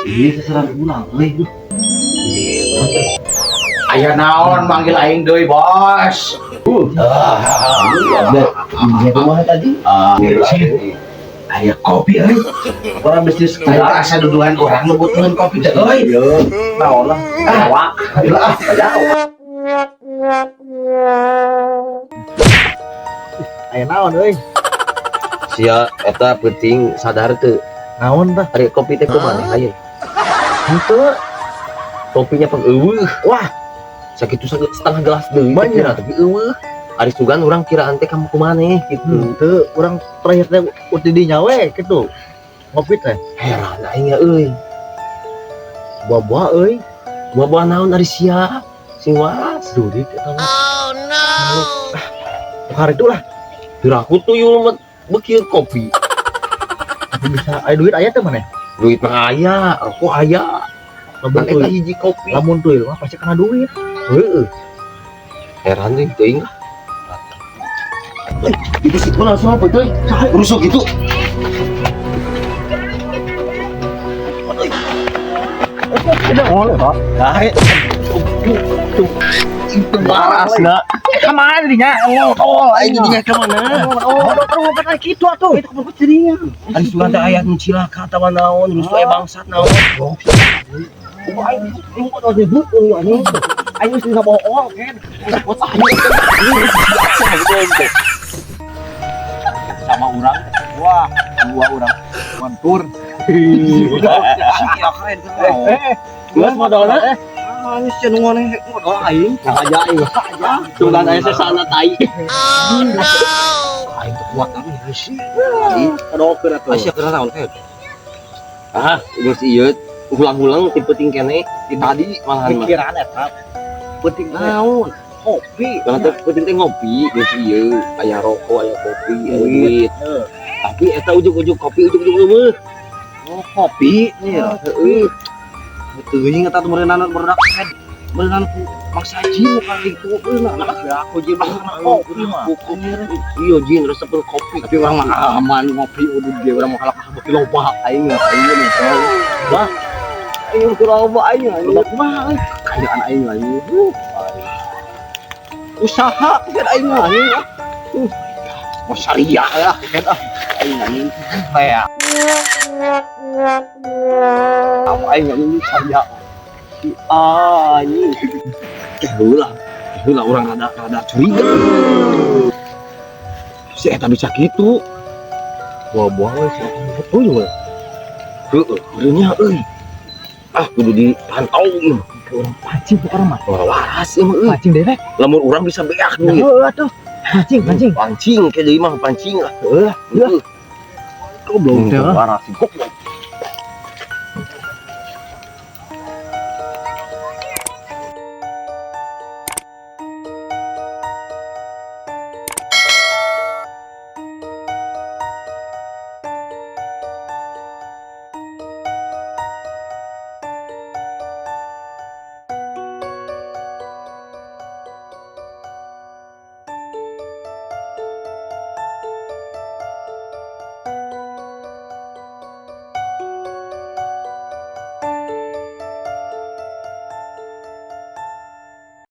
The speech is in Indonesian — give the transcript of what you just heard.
Ini seserang ulang, Aya naon manggil aing deui, Bos? Ini rumah tadi. Aya kopi euy. Orang bisnis Aya asa duduhan urang nubutuhan kopi teh euy. naon lah. Awak. Lah, Aya naon euy? Sia eta penting sadar teu Naon tah? ari kopi teh kumaha aya. Henteu. Kopinya pang eueuh. Wah, Sakitu setengah gelas deui Banyak. kira tapi eueuh. Ari sugan urang kiraan teh kamu kumaneh gitu. henteu urang terakhir teh uti di nyawe kitu. Ngopi teh. Heran aing euy. Buah-buah euy. Buah-buah naon ari sia? Sing waras. Durit eta mah. Oh no! Hari itu lah. Diraku tuyul mah beukieu kopi. Tapi bisa aya duit aya teh maneh. Duit mah aya, rokok aya. Lamun Kan eta tuh, hiji kopi. lamun tuh mah pasti kena duit. Heeh. Heran deui teuing. itu situ langsung apa teh? Rusuk itu. Ada oleh, Pak. Itu warasna. Kamana dinya? Oh, Aing dinya ka mana? oh, terus ngopi kitu atuh. Itu kudu cirinya. Ari sugan teh aya nu cilaka atawa naon, rusuh aya bangsat naon. Aing kok disebut anjing. Aing mesti bohong kan. Sama orang, wah, dua orang mantur. Geus modalna Manis cenah ngone modal aing. aja aing. Sugan aya sesana tai. Oh no! Aing teh kuat abi sih. Adokeun atuh. Asa kena naon teh? Ah, geus ieu ulang-ulang tipe ting kene di tadi malahan mah. Pikiran eta. Penting Naon? kopi. Karena teh penting teh ngopi, geus ieu aya rokok, aya kopi, aya duit. Tapi eta ujug-ujug kopi ujug-ujug eueuh. Oh, kopi nih. Heeh. Teuing eta teh meureunan produk head. Meureunan maksa jin kali itu beunang. Aku jin kopi mah. Iya jin resep kopi. Tapi orang mah aman ngopi udah dia orang mah kalak beki loba aing nih tau. Wah, aing keur loba aing. Loba kumaha euy? Kayaan aing anjing. Usaha kan aing anjing. Mau syariah ya kan aing anjing. Kayak apa aing anjing syariah. Si anjing. Heula urang rada curiga. Si eta bisa gitu. Buah-buah we betul we. Heeh, beureunya euy. Ah, kudu dipantau ieu. Orang pancing tuh orang mah. Waras ieu mah euy. Pancing dewek. Lamun urang bisa beak duit. Heeh atuh. Pancing. Pancing ke deui mah pancing lah. Heeh. Heeh. Goblok teh. Waras goblok.